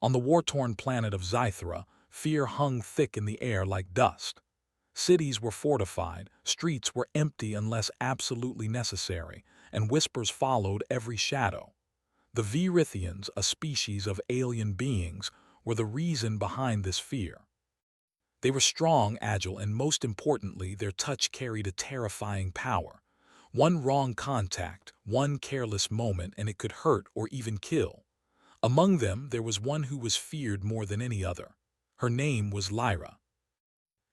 On the war-torn planet of Zythera, fear hung thick in the air like dust. Cities were fortified, streets were empty unless absolutely necessary, and whispers followed every shadow. The Virithians, a species of alien beings, were the reason behind this fear. They were strong, agile, and most importantly, their touch carried a terrifying power. One wrong contact, one careless moment, and it could hurt or even kill. Among them, there was one who was feared more than any other. Her name was Lyra.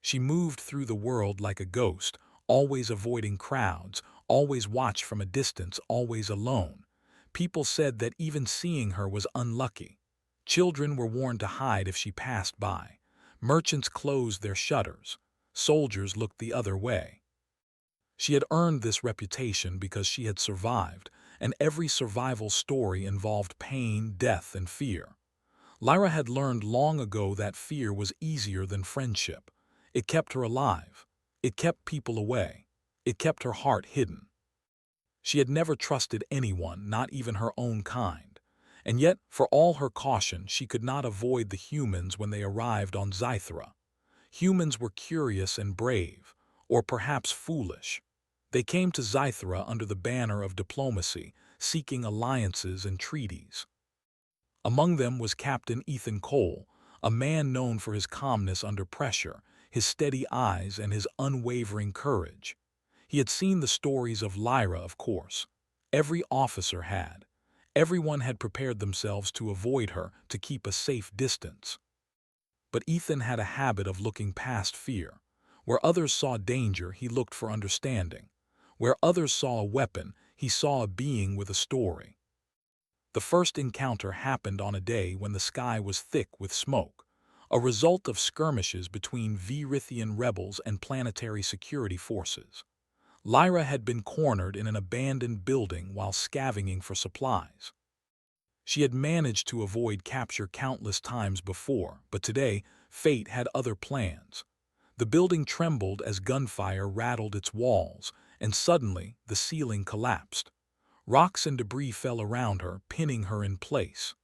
She moved through the world like a ghost, always avoiding crowds, always watched from a distance, always alone. People said that even seeing her was unlucky. Children were warned to hide if she passed by. Merchants closed their shutters. Soldiers looked the other way. She had earned this reputation because she had survived, and every survival story involved pain, death, and fear. Lyra had learned long ago that fear was easier than friendship. It kept her alive. It kept people away. It kept her heart hidden. She had never trusted anyone, not even her own kind. And yet, for all her caution, she could not avoid the humans when they arrived on Zythera. Humans were curious and brave, or perhaps foolish. They came to Zythera under the banner of diplomacy, seeking alliances and treaties. Among them was Captain Ethan Cole, a man known for his calmness under pressure, his steady eyes, and his unwavering courage. He had seen the stories of Lyra, of course. Every officer had. Everyone had prepared themselves to avoid her, to keep a safe distance. But Ethan had a habit of looking past fear. Where others saw danger, he looked for understanding. Where others saw a weapon, he saw a being with a story. The first encounter happened on a day when the sky was thick with smoke, a result of skirmishes between Virithian rebels and planetary security forces. Lyra had been cornered in an abandoned building while scavenging for supplies. She had managed to avoid capture countless times before, but today, fate had other plans. The building trembled as gunfire rattled its walls, and suddenly the ceiling collapsed. Rocks and debris fell around her, pinning her in place.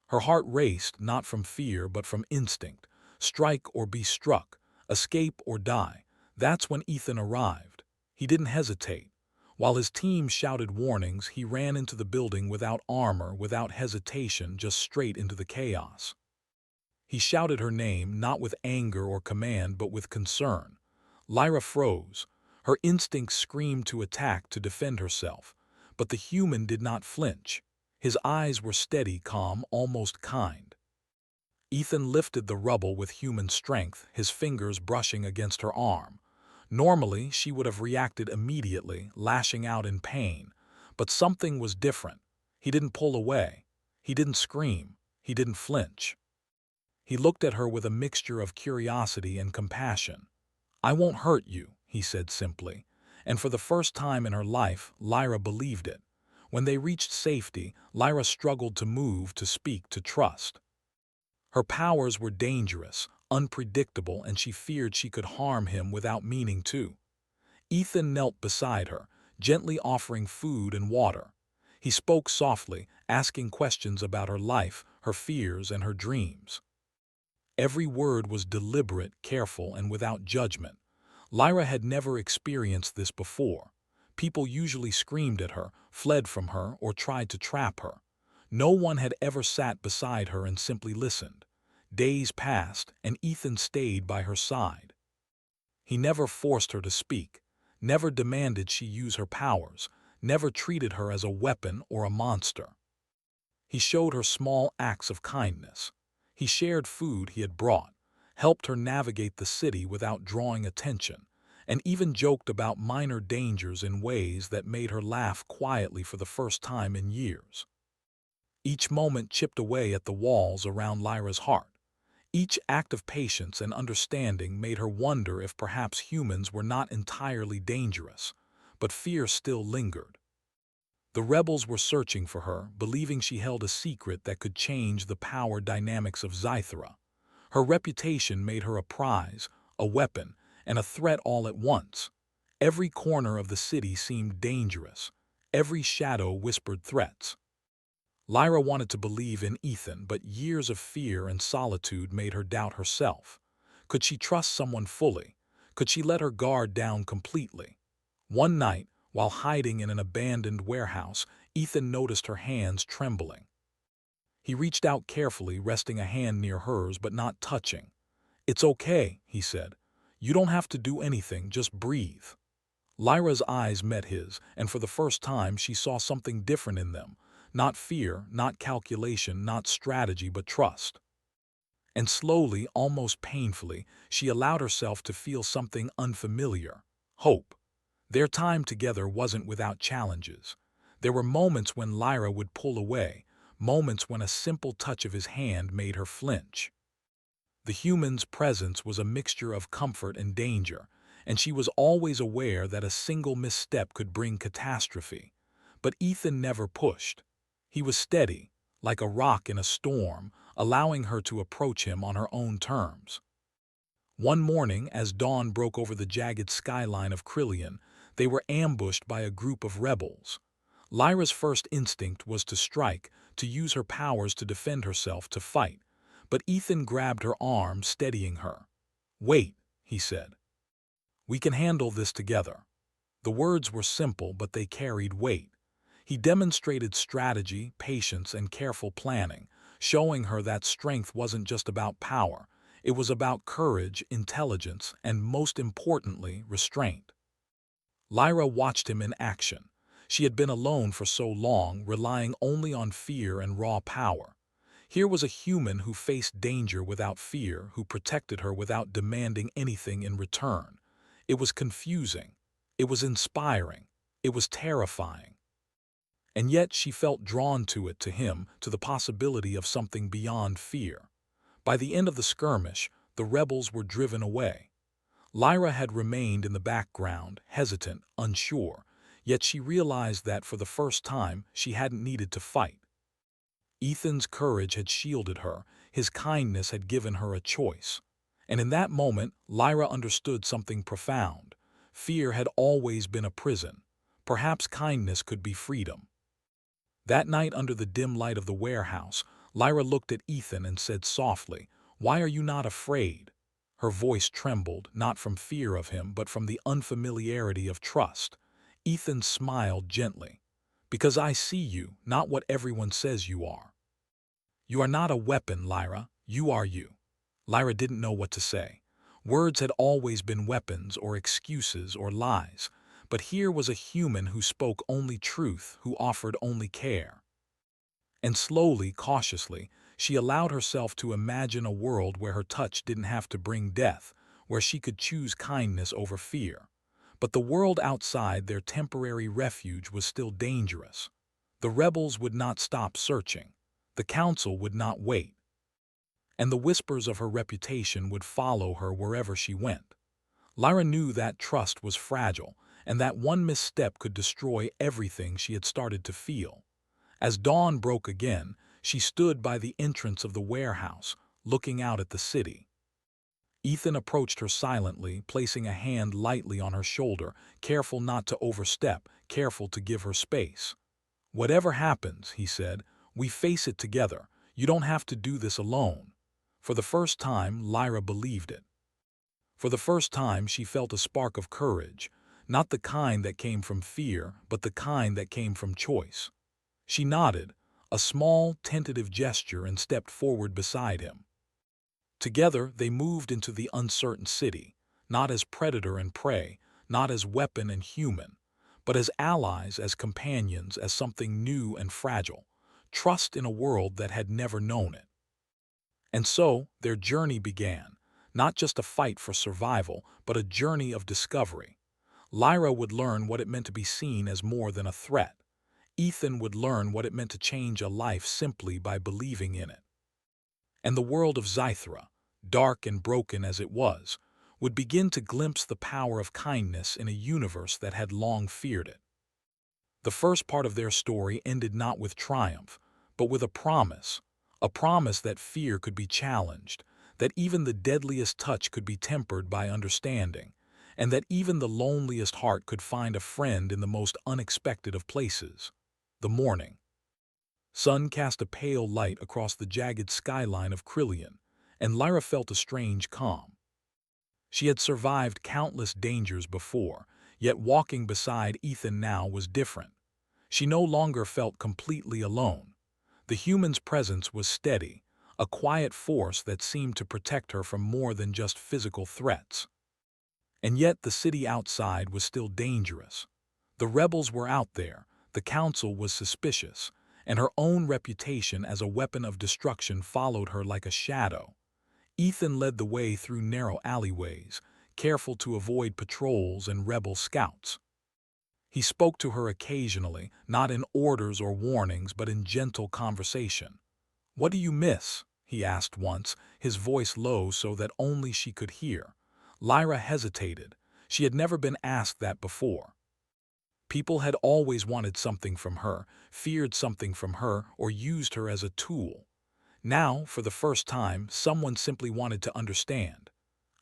Her heart raced, not from fear but from instinct. Strike or be struck, escape or die. That's when Ethan arrived. He didn't hesitate. While his team shouted warnings, he ran into the building without armor, without hesitation, just straight into the chaos. He shouted her name, not with anger or command, but with concern. Lyra froze. Her instincts screamed to attack, to defend herself. But the human did not flinch. His eyes were steady, calm, almost kind. Ethan lifted the rubble with human strength, his fingers brushing against her arm. Normally, she would have reacted immediately, lashing out in pain. But something was different. He didn't pull away. He didn't scream. He didn't flinch. He looked at her with a mixture of curiosity and compassion. "I won't hurt you," he said simply. And for the first time in her life, Lyra believed it. When they reached safety, Lyra struggled to move, to speak, to trust. Her powers were dangerous, unpredictable, and she feared she could harm him without meaning to. Ethan knelt beside her, gently offering food and water. He spoke softly, asking questions about her life, her fears, and her dreams. Every word was deliberate, careful, and without judgment. Lyra had never experienced this before. People usually screamed at her, fled from her, or tried to trap her. No one had ever sat beside her and simply listened. Days passed, and Ethan stayed by her side. He never forced her to speak, never demanded she use her powers, never treated her as a weapon or a monster. He showed her small acts of kindness. He shared food he had brought, helped her navigate the city without drawing attention, and even joked about minor dangers in ways that made her laugh quietly for the first time in years. Each moment chipped away at the walls around Lyra's heart. Each act of patience and understanding made her wonder if perhaps humans were not entirely dangerous, but fear still lingered. The rebels were searching for her, believing she held a secret that could change the power dynamics of Zythera. Her reputation made her a prize, a weapon, and a threat all at once. Every corner of the city seemed dangerous. Every shadow whispered threats. Lyra wanted to believe in Ethan, but years of fear and solitude made her doubt herself. Could she trust someone fully? Could she let her guard down completely? One night, while hiding in an abandoned warehouse, Ethan noticed her hands trembling. He reached out carefully, resting a hand near hers but not touching. "It's okay," he said. "You don't have to do anything, just breathe." Lyra's eyes met his, and for the first time she saw something different in them. Not fear, not calculation, not strategy, but trust. And slowly, almost painfully, she allowed herself to feel something unfamiliar: hope. Their time together wasn't without challenges. There were moments when Lyra would pull away, moments when a simple touch of his hand made her flinch. The human's presence was a mixture of comfort and danger, and she was always aware that a single misstep could bring catastrophe. But Ethan never pushed. He was steady, like a rock in a storm, allowing her to approach him on her own terms. One morning, as dawn broke over the jagged skyline of Krillian, they were ambushed by a group of rebels. Lyra's first instinct was to strike, to use her powers to defend herself, to fight. But Ethan grabbed her arm, steadying her. "Wait," he said. "We can handle this together." The words were simple, but they carried weight. He demonstrated strategy, patience, and careful planning, showing her that strength wasn't just about power. It was about courage, intelligence, and most importantly, restraint. Lyra watched him in action. She had been alone for so long, relying only on fear and raw power. Here was a human who faced danger without fear, who protected her without demanding anything in return. It was confusing. It was inspiring. It was terrifying. And yet she felt drawn to it, to him, to the possibility of something beyond fear. By the end of the skirmish, the rebels were driven away. Lyra had remained in the background, hesitant, unsure, yet she realized that for the first time she hadn't needed to fight. Ethan's courage had shielded her, his kindness had given her a choice. And in that moment, Lyra understood something profound. Fear had always been a prison. Perhaps kindness could be freedom. That night, under the dim light of the warehouse, Lyra looked at Ethan and said softly, "Why are you not afraid?" Her voice trembled, not from fear of him, but from the unfamiliarity of trust. Ethan smiled gently. "Because I see you, not what everyone says you are." "You are not a weapon, Lyra. You are you." Lyra didn't know what to say. Words had always been weapons or excuses or lies, but here was a human who spoke only truth, who offered only care. And slowly, cautiously, she allowed herself to imagine a world where her touch didn't have to bring death, where she could choose kindness over fear. But the world outside their temporary refuge was still dangerous. The rebels would not stop searching. The council would not wait. And the whispers of her reputation would follow her wherever she went. Lyra knew that trust was fragile, and that one misstep could destroy everything she had started to feel. As dawn broke again, she stood by the entrance of the warehouse, looking out at the city. Ethan approached her silently, placing a hand lightly on her shoulder, careful not to overstep, careful to give her space. "Whatever happens," he said, "we face it together. You don't have to do this alone." For the first time, Lyra believed it. For the first time, she felt a spark of courage, not the kind that came from fear, but the kind that came from choice. She nodded, a small, tentative gesture, and stepped forward beside him. Together, they moved into the uncertain city, not as predator and prey, not as weapon and human, but as allies, as companions, as something new and fragile, trust in a world that had never known it. And so, their journey began, not just a fight for survival, but a journey of discovery. Lyra would learn what it meant to be seen as more than a threat. Ethan would learn what it meant to change a life simply by believing in it. And the world of Scythra, dark and broken as it was, would begin to glimpse the power of kindness in a universe that had long feared it. The first part of their story ended not with triumph, but with a promise that fear could be challenged, that even the deadliest touch could be tempered by understanding, and that even the loneliest heart could find a friend in the most unexpected of places: the morning. Sun cast a pale light across the jagged skyline of Krillian, and Lyra felt a strange calm. She had survived countless dangers before, yet walking beside Ethan now was different. She no longer felt completely alone. The human's presence was steady, a quiet force that seemed to protect her from more than just physical threats. And yet the city outside was still dangerous. The rebels were out there, the council was suspicious, and her own reputation as a weapon of destruction followed her like a shadow. Ethan led the way through narrow alleyways, careful to avoid patrols and rebel scouts. He spoke to her occasionally, not in orders or warnings, but in gentle conversation. "What do you miss?" he asked once, his voice low so that only she could hear. Lyra hesitated. She had never been asked that before. People had always wanted something from her, feared something from her, or used her as a tool. Now, for the first time, someone simply wanted to understand.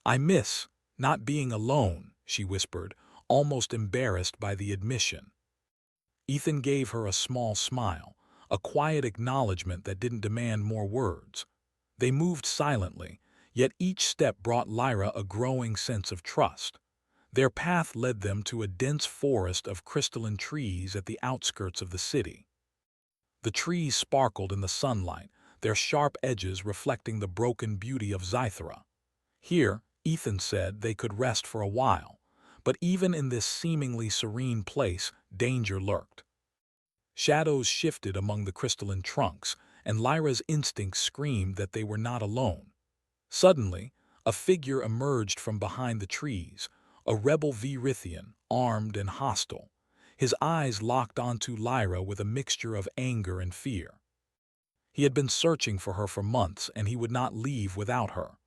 "I miss not being alone," she whispered, almost embarrassed by the admission. Ethan gave her a small smile, a quiet acknowledgement that didn't demand more words. They moved silently, yet each step brought Lyra a growing sense of trust. Their path led them to a dense forest of crystalline trees at the outskirts of the city. The trees sparkled in the sunlight, their sharp edges reflecting the broken beauty of Scythra. Here, Ethan said, they could rest for a while, but even in this seemingly serene place, danger lurked. Shadows shifted among the crystalline trunks, and Lyra's instincts screamed that they were not alone. Suddenly, a figure emerged from behind the trees, a rebel Virithian, armed and hostile. His eyes locked onto Lyra with a mixture of anger and fear. He had been searching for her for months, and he would not leave without her.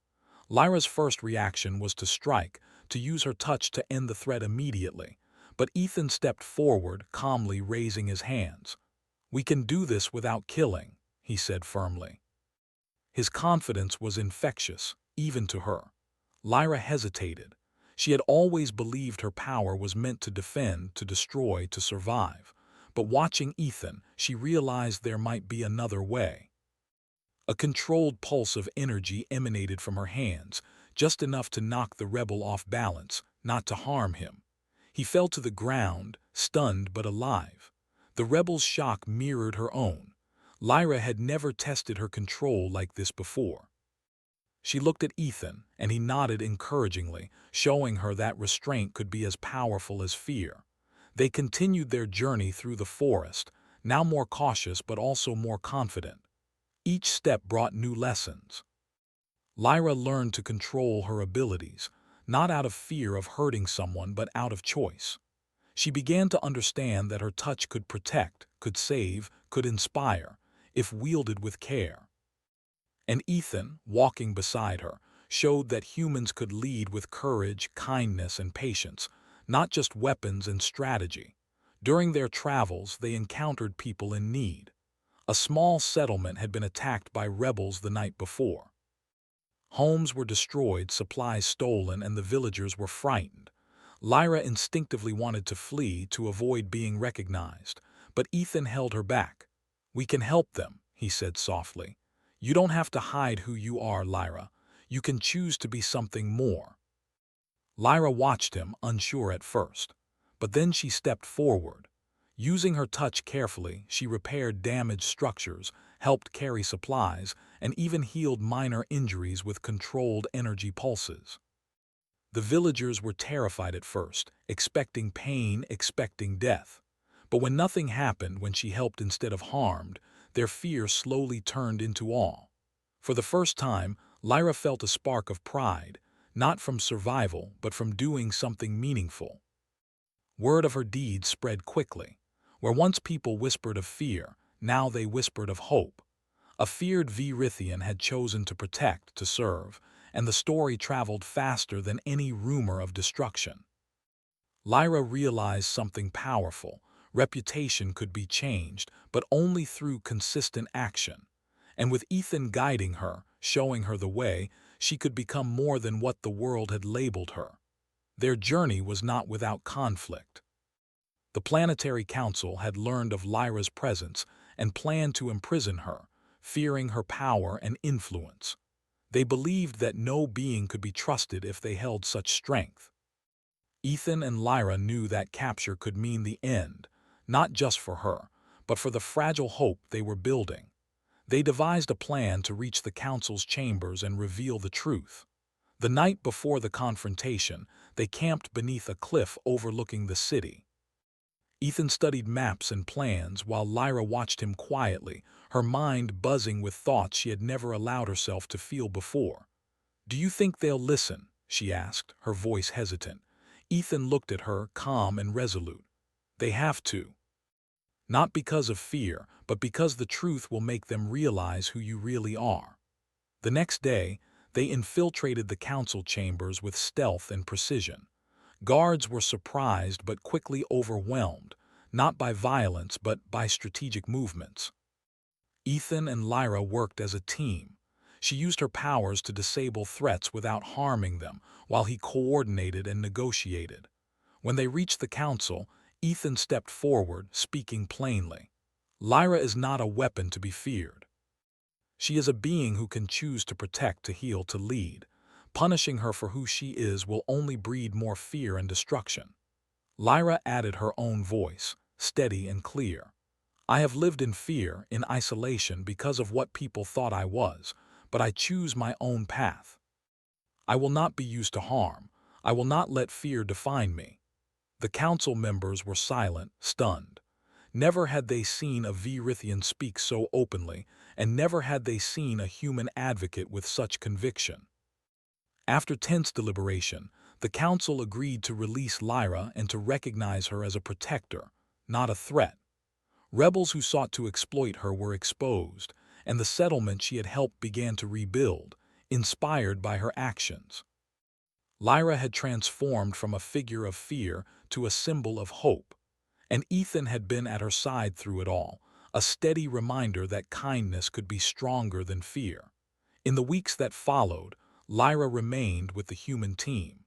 Lyra's first reaction was to strike, to use her touch to end the threat immediately, but Ethan stepped forward, calmly raising his hands. "We can do this without killing," he said firmly. His confidence was infectious, even to her. Lyra hesitated. She had always believed her power was meant to defend, to destroy, to survive. But watching Ethan, she realized there might be another way. A controlled pulse of energy emanated from her hands, just enough to knock the rebel off balance, not to harm him. He fell to the ground, stunned but alive. The rebel's shock mirrored her own. Lyra had never tested her control like this before. She looked at Ethan, and he nodded encouragingly, showing her that restraint could be as powerful as fear. They continued their journey through the forest, now more cautious but also more confident. Each step brought new lessons. Lyra learned to control her abilities, not out of fear of hurting someone but out of choice. She began to understand that her touch could protect, could save, could inspire, if wielded with care. And Ethan, walking beside her, showed that humans could lead with courage, kindness, and patience, not just weapons and strategy. During their travels, they encountered people in need. A small settlement had been attacked by rebels the night before. Homes were destroyed, supplies stolen, and the villagers were frightened. Lyra instinctively wanted to flee to avoid being recognized, but Ethan held her back. "We can help them," he said softly. "You don't have to hide who you are, Lyra. You can choose to be something more." Lyra watched him, unsure at first. But then she stepped forward. Using her touch carefully, she repaired damaged structures, helped carry supplies, and even healed minor injuries with controlled energy pulses. The villagers were terrified at first, expecting pain, expecting death. But when nothing happened, when she helped instead of harmed, their fear slowly turned into awe. For the first time, Lyra felt a spark of pride, not from survival, but from doing something meaningful. Word of her deeds spread quickly. Where once people whispered of fear, now they whispered of hope. A feared Virithian had chosen to protect, to serve, and the story traveled faster than any rumor of destruction. Lyra realized something powerful. Reputation could be changed, but only through consistent action. And with Ethan guiding her, showing her the way, she could become more than what the world had labeled her. Their journey was not without conflict. The Planetary Council had learned of Lyra's presence, and planned to imprison her, fearing her power and influence. They believed that no being could be trusted if they held such strength. Ethan and Lyra knew that capture could mean the end, not just for her, but for the fragile hope they were building. They devised a plan to reach the council's chambers and reveal the truth. The night before the confrontation, they camped beneath a cliff overlooking the city. Ethan studied maps and plans while Lyra watched him quietly, her mind buzzing with thoughts she had never allowed herself to feel before. "Do you think they'll listen?" she asked, her voice hesitant. Ethan looked at her, calm and resolute. "They have to. Not because of fear, but because the truth will make them realize who you really are." The next day, they infiltrated the council chambers with stealth and precision. Guards were surprised but quickly overwhelmed, not by violence but by strategic movements. Ethan and Lyra worked as a team. She used her powers to disable threats without harming them, while he coordinated and negotiated. When they reached the council, Ethan stepped forward, speaking plainly. "Lyra is not a weapon to be feared. She is a being who can choose to protect, to heal, to lead. Punishing her for who she is will only breed more fear and destruction." Lyra added her own voice, steady and clear. "I have lived in fear, in isolation because of what people thought I was, but I choose my own path. I will not be used to harm. I will not let fear define me." The council members were silent, stunned. Never had they seen a Virithian speak so openly, and never had they seen a human advocate with such conviction. After tense deliberation, the council agreed to release Lyra and to recognize her as a protector, not a threat. Rebels who sought to exploit her were exposed, and the settlement she had helped began to rebuild, inspired by her actions. Lyra had transformed from a figure of fear to a symbol of hope, and Ethan had been at her side through it all, a steady reminder that kindness could be stronger than fear. In the weeks that followed, Lyra remained with the human team.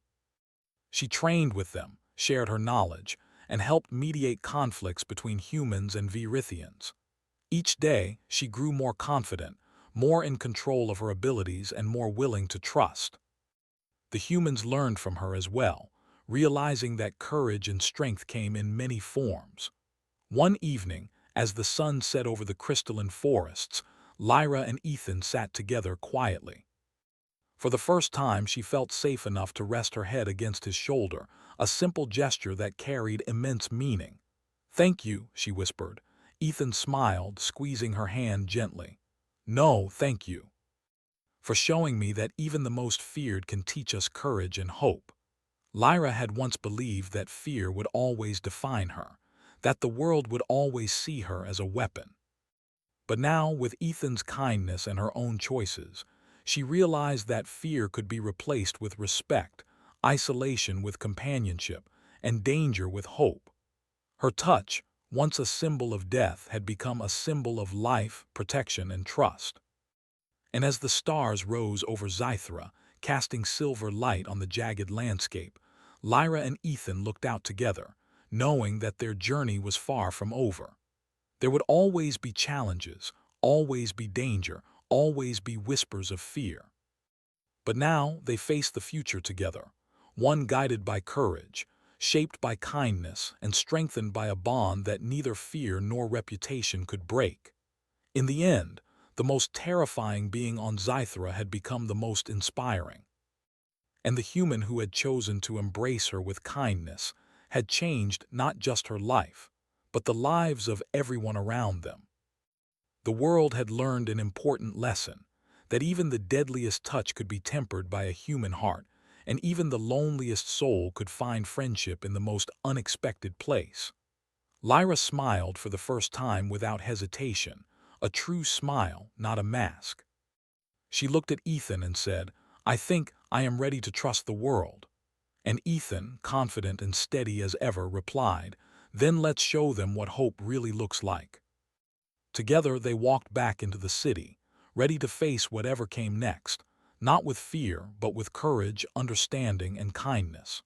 She trained with them, shared her knowledge, and helped mediate conflicts between humans and Virithians. Each day, she grew more confident, more in control of her abilities, and more willing to trust. The humans learned from her as well, realizing that courage and strength came in many forms. One evening, as the sun set over the crystalline forests, Lyra and Ethan sat together quietly. For the first time, she felt safe enough to rest her head against his shoulder, a simple gesture that carried immense meaning. "Thank you," she whispered. Ethan smiled, squeezing her hand gently. "No, thank you. For showing me that even the most feared can teach us courage and hope." Lyra had once believed that fear would always define her, that the world would always see her as a weapon. But now, with Ethan's kindness and her own choices, she realized that fear could be replaced with respect, isolation with companionship, and danger with hope. Her touch, once a symbol of death, had become a symbol of life, protection, and trust. And as the stars rose over Scythra, casting silver light on the jagged landscape, Lyra and Ethan looked out together, knowing that their journey was far from over. There would always be challenges, always be danger, always be whispers of fear. But now they faced the future together, one guided by courage, shaped by kindness, and strengthened by a bond that neither fear nor reputation could break. In the end, the most terrifying being on Scythra had become the most inspiring. And the human who had chosen to embrace her with kindness had changed not just her life, but the lives of everyone around them. The world had learned an important lesson, that even the deadliest touch could be tempered by a human heart, and even the loneliest soul could find friendship in the most unexpected place. Lyra smiled for the first time without hesitation, a true smile, not a mask. She looked at Ethan and said, "I think I am ready to trust the world." And Ethan, confident and steady as ever, replied, "Then let's show them what hope really looks like." Together they walked back into the city, ready to face whatever came next, not with fear, but with courage, understanding, and kindness.